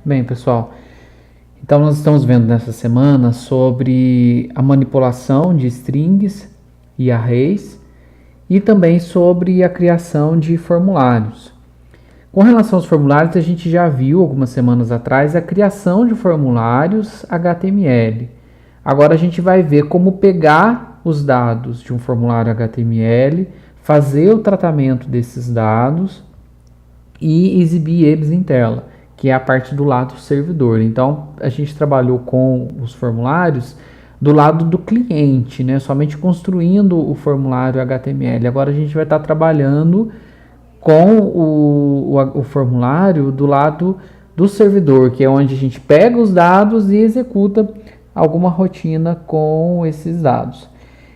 Bem, pessoal, então nós estamos vendo nessa semana sobre a manipulação de strings e arrays e também sobre a criação de formulários. Com relação aos formulários, a gente já viu algumas semanas atrás a criação de formulários HTML. Agora a gente vai ver como pegar os dados de um formulário HTML, fazer o tratamento desses dados e exibir eles em tela, que é a parte do lado do servidor. Então, a gente trabalhou com os formulários do lado do cliente, né? Somente construindo o formulário HTML. Agora a gente vai estar trabalhando com o formulário do lado do servidor, que é onde a gente pega os dados e executa alguma rotina com esses dados.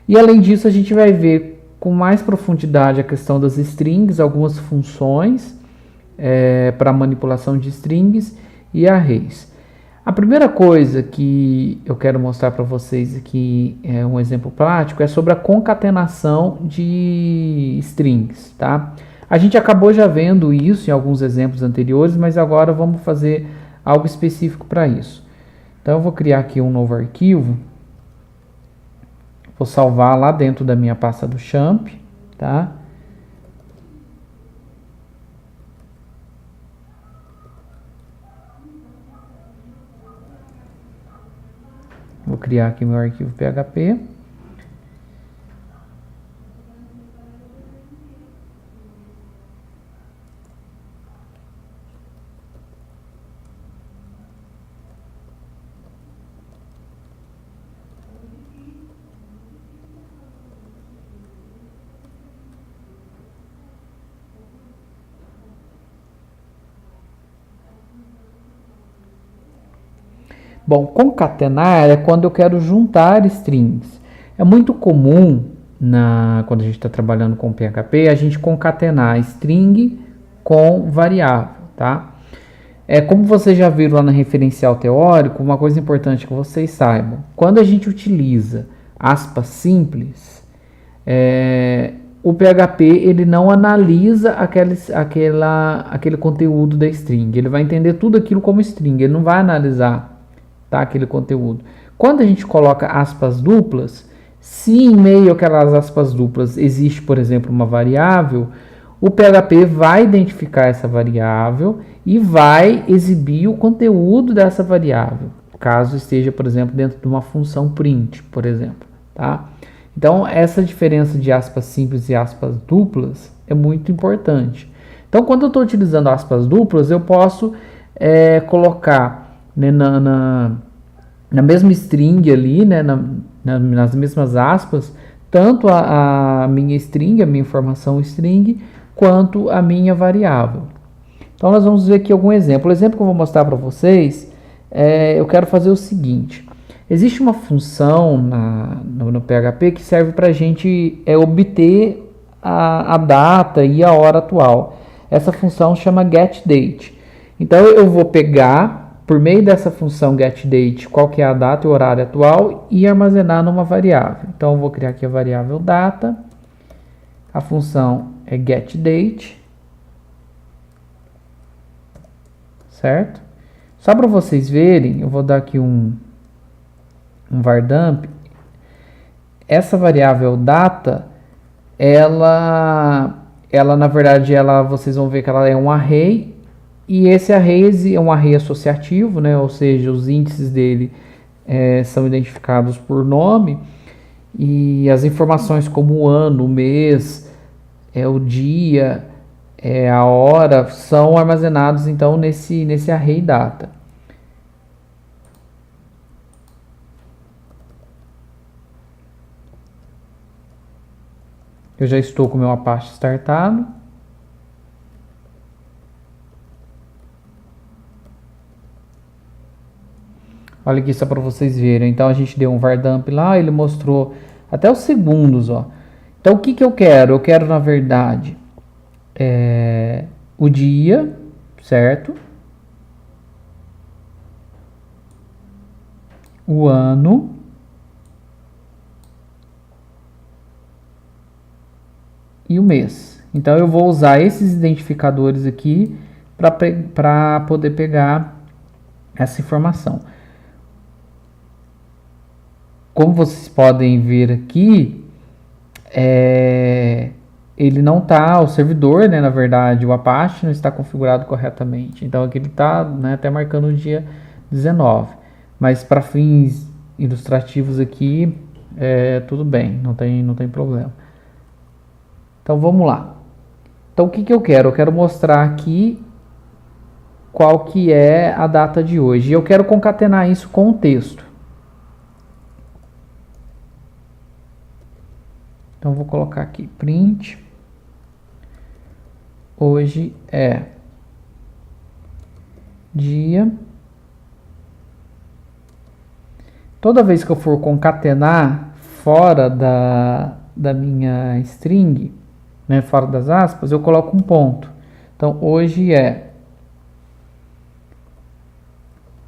E além disso, a gente vai ver com mais profundidade a questão das strings, algumas funções para manipulação de strings e arrays. A primeira coisa que eu quero mostrar para vocês aqui, é um exemplo prático, é sobre a concatenação de strings, tá? A gente acabou já vendo isso em alguns exemplos anteriores, mas agora vamos fazer algo específico para isso. Então eu vou criar aqui um novo arquivo, vou salvar lá dentro da minha pasta do Champ, tá? Vou criar aqui meu arquivo PHP. Bom, concatenar é quando eu quero juntar strings. É muito comum, quando a gente está trabalhando com PHP, a gente concatenar string com variável, tá? Como vocês já viram lá no referencial teórico, uma coisa importante que vocês saibam. Quando a gente utiliza aspas simples, o PHP ele não analisa aquele conteúdo da string. Ele vai entender tudo aquilo como string, ele não vai analisar, tá, aquele conteúdo. Quando a gente coloca aspas duplas, se em meio àquelas aspas duplas existe, por exemplo, uma variável, o PHP vai identificar essa variável e vai exibir o conteúdo dessa variável, caso esteja, por exemplo, dentro de uma função print, por exemplo, tá? Então, essa diferença de aspas simples e aspas duplas é muito importante. Então, quando eu estou utilizando aspas duplas, eu posso colocar, né, na mesma string ali, né, nas mesmas aspas, tanto a minha string, a minha informação string, quanto a minha variável. Então, nós vamos ver aqui algum exemplo. O exemplo que eu vou mostrar para vocês, eu quero fazer o seguinte. Existe uma função no PHP que serve para a gente obter a data e a hora atual. Essa função chama getDate. Então eu vou pegar, por meio dessa função getDate, qual que é a data e o horário atual e armazenar numa variável. Então eu vou criar aqui a variável data, a função é getDate, certo? Só para vocês verem, eu vou dar aqui um var_dump. Essa variável data, ela na verdade, vocês vão ver que ela é um array, e esse array é um array associativo, né? Ou seja, os índices dele são identificados por nome, e as informações como o ano, o mês, o dia, a hora, são armazenados então nesse array data. Eu já estou com o meu Apache startado. Olha aqui só para vocês verem. Então a gente deu um var_dump lá, ele mostrou até os segundos, ó. Então o que eu quero? Eu quero, na verdade, o dia, certo? O ano. E o mês. Então eu vou usar esses identificadores aqui para poder pegar essa informação. Como vocês podem ver aqui, ele não está, o servidor, né, na verdade, o Apache não está configurado corretamente. Então aqui ele está, né, até marcando o dia 19. Mas para fins ilustrativos aqui, tudo bem, não tem problema. Então vamos lá. Então o que eu quero? Eu quero mostrar aqui qual que é a data de hoje. E eu quero concatenar isso com o texto. Então vou colocar aqui print. Hoje é dia. Toda vez que eu for concatenar fora da minha string, né, fora das aspas, eu coloco um ponto. Então hoje é.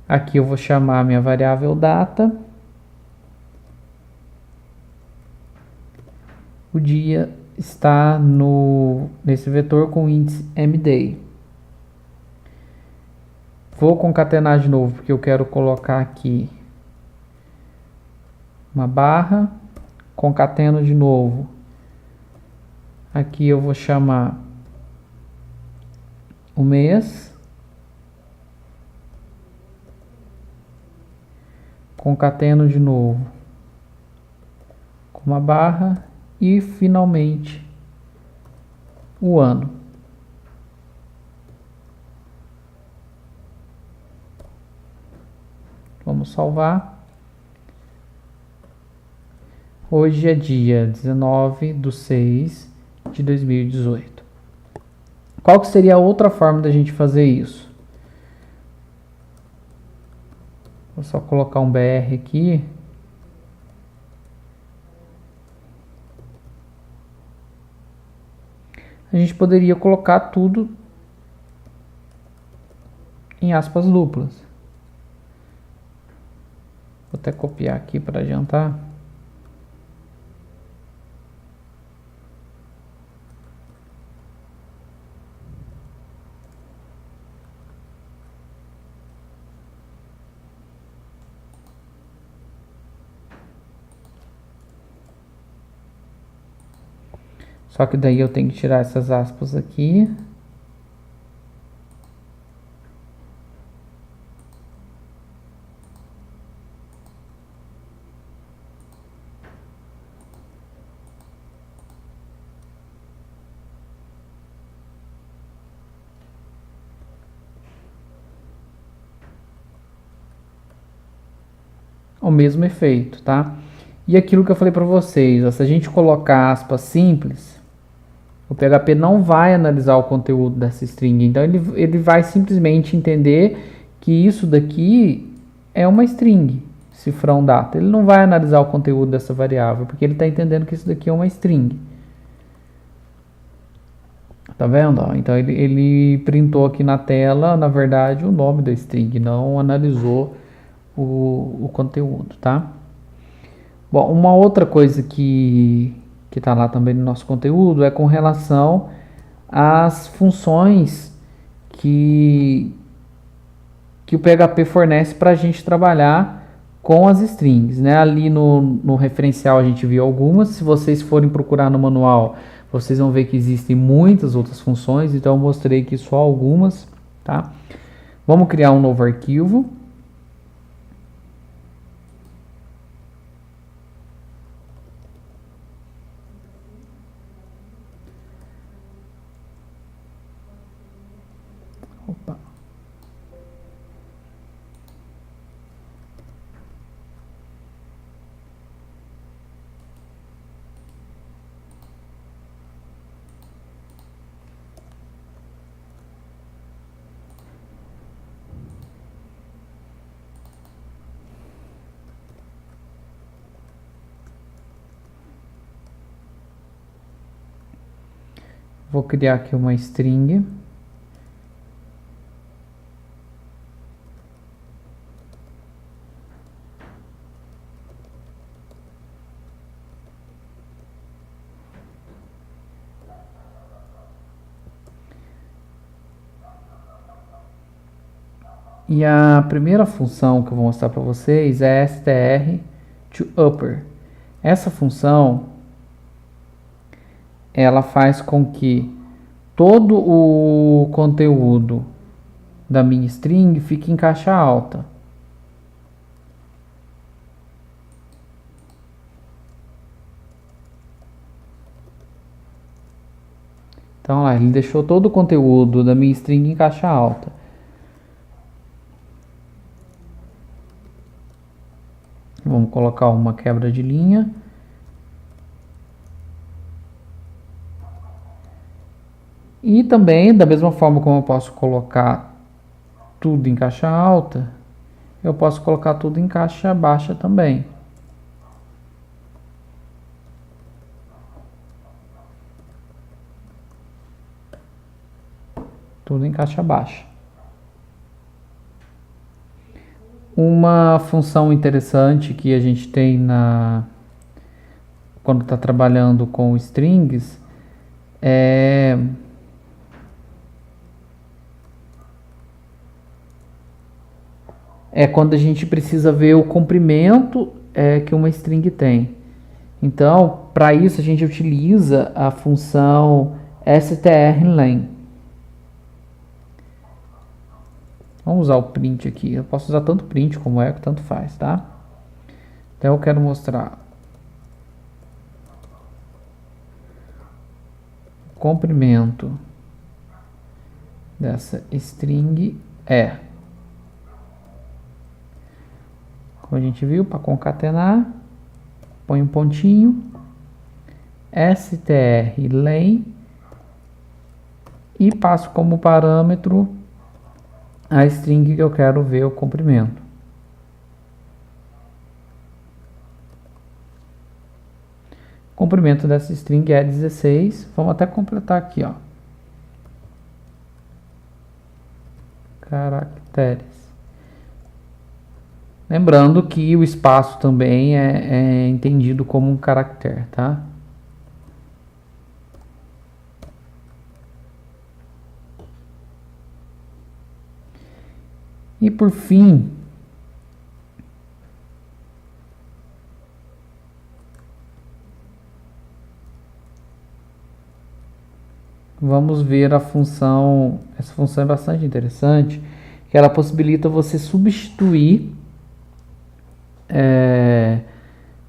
Aqui eu vou chamar a minha variável data. O dia está nesse vetor com índice mday. Vou concatenar de novo, porque eu quero colocar aqui uma barra, concateno de novo. Aqui eu vou chamar o mês, concateno de novo com uma barra e finalmente o ano. Vamos salvar. Hoje é dia 19/6/2018. Qual que seria a outra forma da gente fazer isso? Vou só colocar um BR aqui. A gente poderia colocar tudo em aspas duplas. Vou até copiar aqui para adiantar. Só que daí eu tenho que tirar essas aspas aqui. O mesmo efeito, tá? E aquilo que eu falei para vocês, ó, se a gente colocar aspas simples, o PHP não vai analisar o conteúdo dessa string. Então ele vai simplesmente entender que isso daqui é uma string, cifrão data. Ele não vai analisar o conteúdo dessa variável, porque ele está entendendo que isso daqui é uma string. Tá vendo? Ó, então ele printou aqui na tela, na verdade, o nome da string, não analisou o conteúdo, tá? Bom, uma outra coisa que está lá também no nosso conteúdo é com relação às funções que o PHP fornece para a gente trabalhar com as strings, né? Ali no referencial a gente viu algumas. Se vocês forem procurar no manual, vocês vão ver que existem muitas outras funções. Então eu mostrei aqui só algumas, tá? Vamos criar um novo arquivo. Opa. Vou criar aqui uma string. E a primeira função que eu vou mostrar para vocês é str to upper. Essa função ela faz com que todo o conteúdo da minha string fique em caixa alta. Então lá, ele deixou todo o conteúdo da minha string em caixa alta. Vamos colocar uma quebra de linha. E também, da mesma forma como eu posso colocar tudo em caixa alta, eu posso colocar tudo em caixa baixa também. Tudo em caixa baixa. Uma função interessante que a gente tem quando está trabalhando com strings é quando a gente precisa ver o comprimento que uma string tem. Então, para isso a gente utiliza a função strlen. Vamos usar o print aqui. Eu posso usar tanto print como echo, tanto faz, tá? Então eu quero mostrar o comprimento dessa string como a gente viu, para concatenar, põe um pontinho, strlen e passo como parâmetro a string que eu quero ver o comprimento. O comprimento dessa string é 16. Vamos até completar aqui, ó. Caracteres. Lembrando que o espaço também é entendido como um caractere, tá? E por fim, vamos ver a função. Essa função é bastante interessante, que ela possibilita você substituir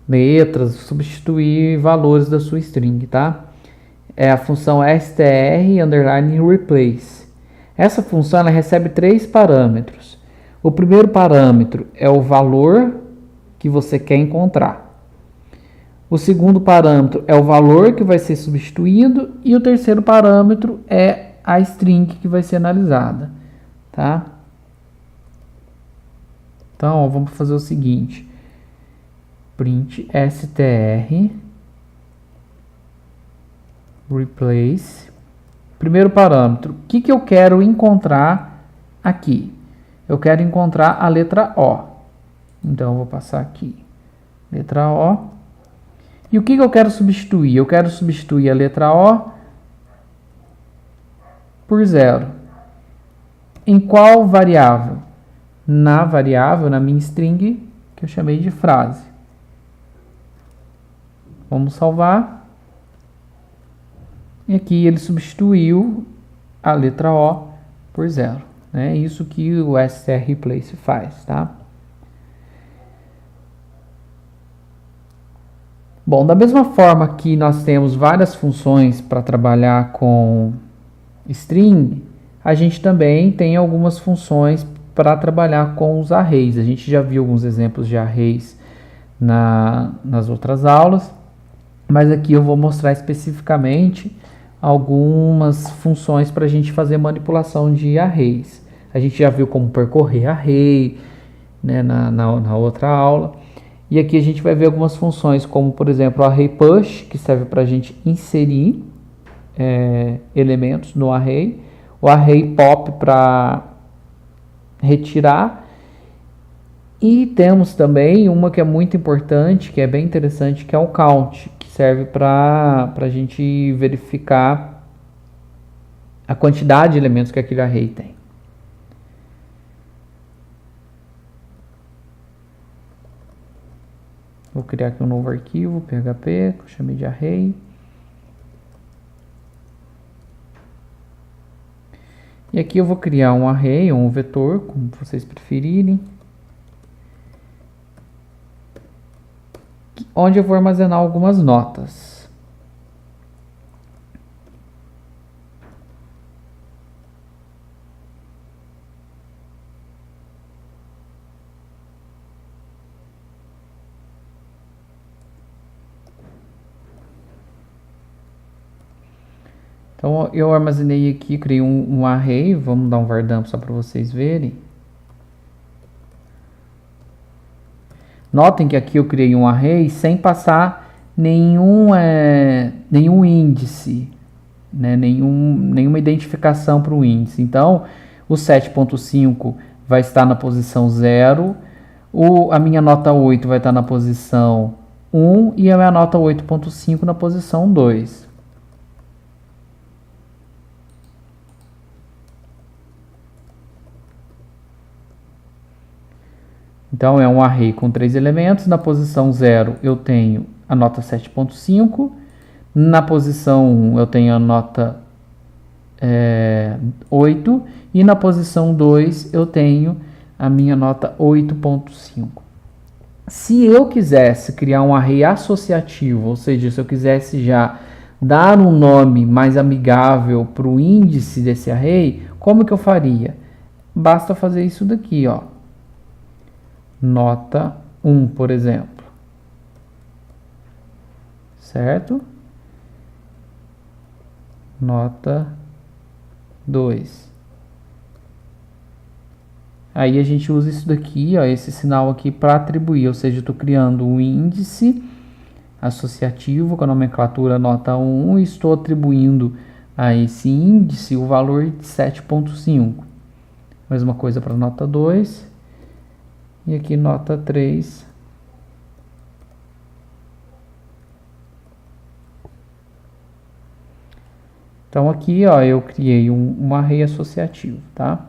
letras, substituir valores da sua string, tá? É a função str_replace. Essa função ela recebe 3 parâmetros. O primeiro parâmetro é o valor que você quer encontrar. O segundo parâmetro é o valor que vai ser substituído e o terceiro parâmetro é a string que vai ser analisada, tá? Então, ó, vamos fazer o seguinte: print str replace. Primeiro parâmetro, o que eu quero encontrar aqui? Eu quero encontrar a letra O. Então, eu vou passar aqui, letra O. E o que eu quero substituir? Eu quero substituir a letra O por 0. Em qual variável? Na variável, na minha string, que eu chamei de frase. Vamos salvar. E aqui ele substituiu a letra O por 0. É isso que o strReplace faz, tá? Bom, da mesma forma que nós temos várias funções para trabalhar com string, a gente também tem algumas funções para trabalhar com os arrays. A gente já viu alguns exemplos de arrays nas outras aulas, mas aqui eu vou mostrar especificamente algumas funções para a gente fazer manipulação de arrays. A gente já viu como percorrer array, né, na outra aula. E aqui a gente vai ver algumas funções, como por exemplo o array push, que serve para a gente inserir elementos no array. O array pop para retirar. E temos também uma que é muito importante, que é bem interessante, que é o count, que serve para a gente verificar a quantidade de elementos que aquele array tem. Vou criar aqui um novo arquivo, PHP, que eu chamei de array. E aqui eu vou criar um array ou um vetor, como vocês preferirem, onde eu vou armazenar algumas notas. Então eu armazenei aqui, criei um array, vamos dar um var dump só para vocês verem. Notem que aqui eu criei um array sem passar nenhum índice, né? Nenhuma identificação para o índice. Então o 7.5 vai estar na posição 0, a minha nota 8 vai estar na posição 1 e a minha nota 8.5 na posição 2. Então, é um array com 3 elementos. Na posição 0, eu tenho a nota 7.5. Na posição 1, eu tenho a nota 8. E na posição 2, eu tenho a minha nota 8.5. Se eu quisesse criar um array associativo, ou seja, se eu quisesse já dar um nome mais amigável para o índice desse array, como que eu faria? Basta fazer isso daqui, ó. Nota 1, por exemplo, certo? Nota 2. Aí a gente usa isso daqui, ó, esse sinal aqui para atribuir, ou seja, eu estou criando um índice associativo com a nomenclatura nota 1 e estou atribuindo a esse índice o valor de 7.5. Mesma coisa para nota 2. E aqui nota 3. Então aqui, ó, eu criei um array associativo, tá?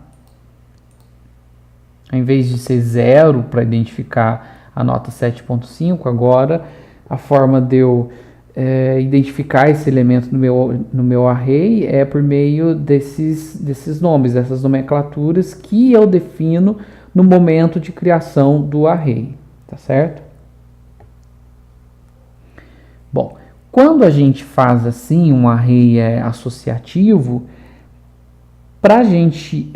Em vez de ser 0 para identificar a nota 7.5, agora a forma de eu identificar esse elemento no meu array é por meio desses nomes, dessas nomenclaturas que eu defino no momento de criação do array, tá certo? Bom, quando a gente faz assim um array associativo, para a gente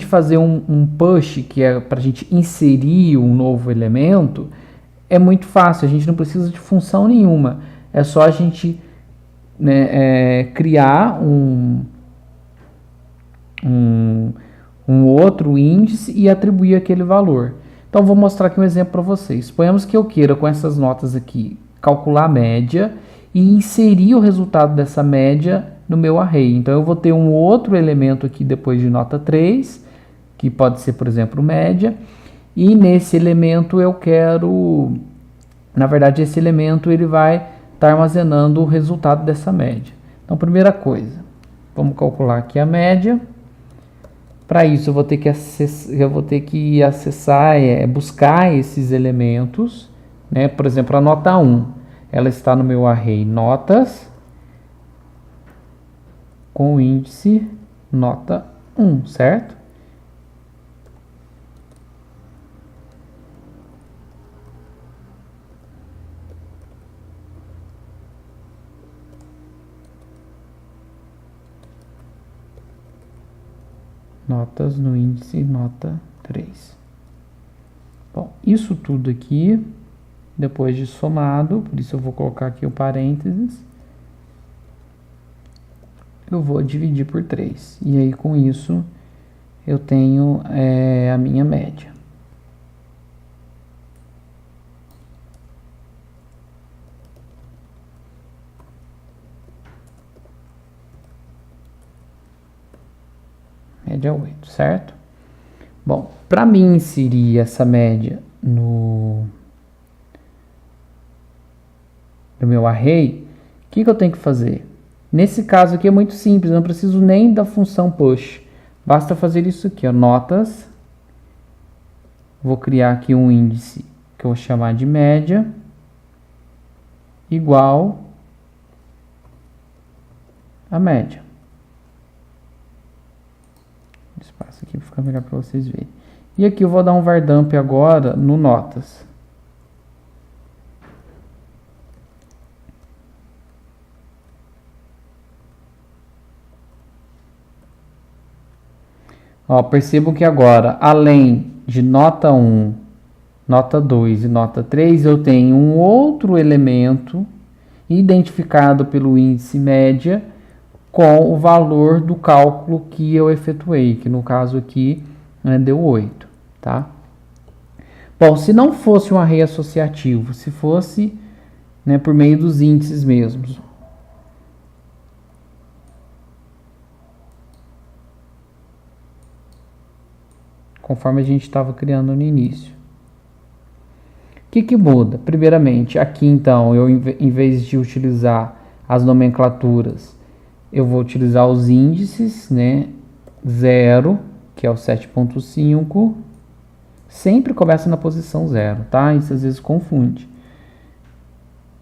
fazer um push, que é para a gente inserir um novo elemento, é muito fácil, a gente não precisa de função nenhuma, é só a gente criar um outro índice e atribuir aquele valor. Então, vou mostrar aqui um exemplo para vocês. Suponhamos que eu queira, com essas notas aqui, calcular a média e inserir o resultado dessa média no meu array. Então, eu vou ter um outro elemento aqui depois de nota 3, que pode ser, por exemplo, média. E nesse elemento eu quero... Na verdade, esse elemento ele vai estar armazenando o resultado dessa média. Então, primeira coisa, vamos calcular aqui a média. Para isso, eu vou ter que acessar, buscar esses elementos, né? Por exemplo, a nota 1, ela está no meu array notas com o índice nota 1, certo? Notas no índice nota 3. Bom, isso tudo aqui, depois de somado, por isso eu vou colocar aqui o parênteses, eu vou dividir por 3. E aí, com isso, eu tenho a minha média. Média 8, certo? Bom, para mim inserir essa média no meu array, o que eu tenho que fazer? Nesse caso aqui é muito simples, eu não preciso nem da função push. Basta fazer isso aqui, ó, notas Vou criar aqui um índice que eu vou chamar de média, igual a média. Espaço aqui para ficar melhor para vocês verem. E aqui eu vou dar um var dump agora no notas. Ó, percebo que agora, além de nota 1, nota 2 e nota 3, eu tenho um outro elemento identificado pelo índice média com o valor do cálculo que eu efetuei, que no caso aqui, né, deu 8, tá? Bom, se não fosse um array associativo, se fosse, né, por meio dos índices mesmos, conforme a gente estava criando no início. O que muda? Primeiramente, aqui então, eu em vez de utilizar as nomenclaturas, eu vou utilizar os índices, né? 0, que é o 7.5, sempre começa na posição 0, tá? Isso às vezes confunde.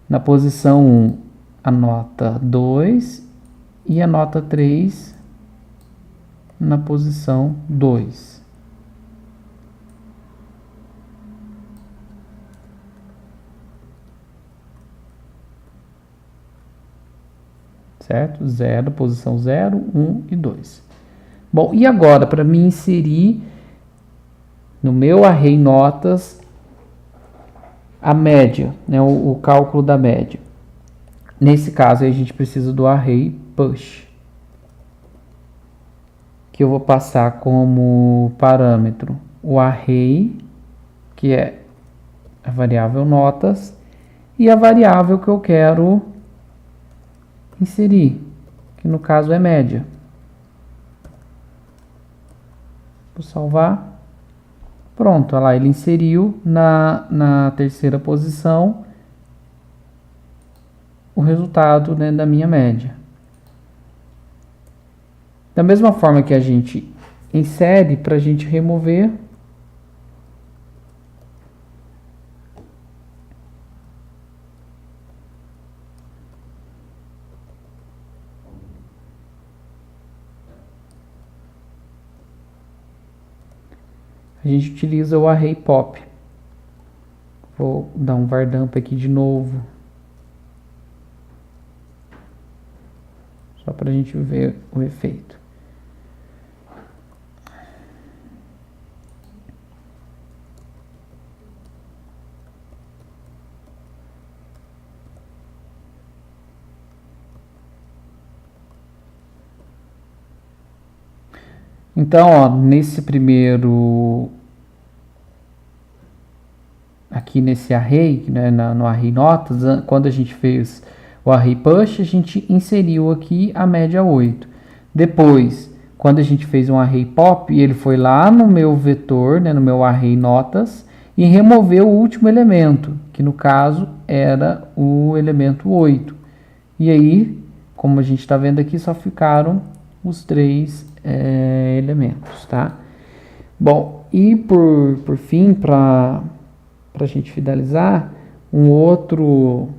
Na posição 1, a nota 2 e a nota 3 na posição 2. Certo? 0, posição 0, 1 e 2. Bom, e agora, para me inserir no meu array notas a média, né, o cálculo da média. Nesse caso, a gente precisa do array push, que eu vou passar como parâmetro o array, que é a variável notas, e a variável que eu quero inserir, que no caso é média. Vou salvar. Pronto, olha lá, ele inseriu na terceira posição o resultado, né, da minha média. Da mesma forma que a gente insere, para a gente remover, a gente utiliza o array pop. Vou dar um var dump aqui de novo, só para a gente ver o efeito. Então, ó, nesse primeiro, aqui nesse array, né, no array notas, quando a gente fez o array push, a gente inseriu aqui a média 8. Depois, quando a gente fez um array pop, ele foi lá no meu vetor, né, no meu array notas, e removeu o último elemento, que no caso era o elemento 8. E aí, como a gente está vendo aqui, só ficaram os três elementos, tá? Bom, e por fim, para a gente finalizar, um outro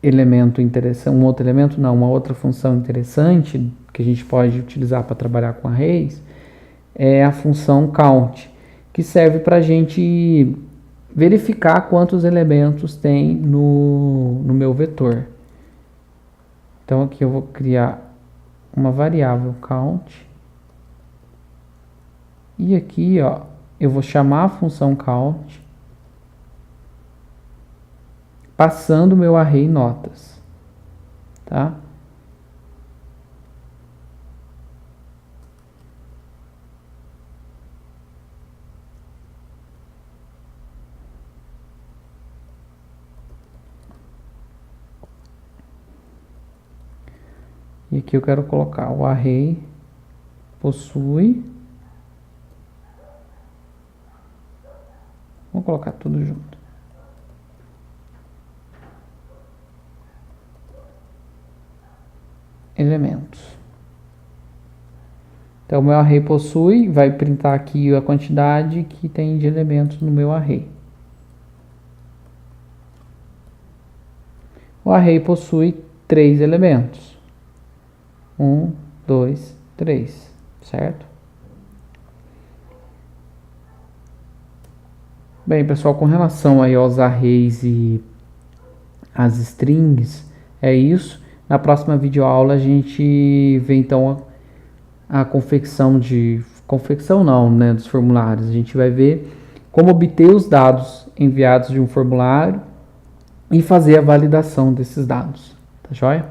elemento interessante, uma outra função interessante que a gente pode utilizar para trabalhar com arrays é a função count, que serve para a gente verificar quantos elementos tem no meu vetor. Então aqui eu vou criar uma variável count, e aqui, ó, eu vou chamar a função count passando o meu array notas, tá? E aqui eu quero colocar o array possui. Vou colocar tudo junto. Elementos. Então, o meu array possui, vai printar aqui a quantidade que tem de elementos no meu array. O array possui 3 elementos. 1, 2, 3, certo? Bem, pessoal, com relação aí aos arrays e as strings, é isso. Na próxima videoaula a gente vê então a confecção não, né, dos formulários. A gente vai ver como obter os dados enviados de um formulário e fazer a validação desses dados. Tá joia?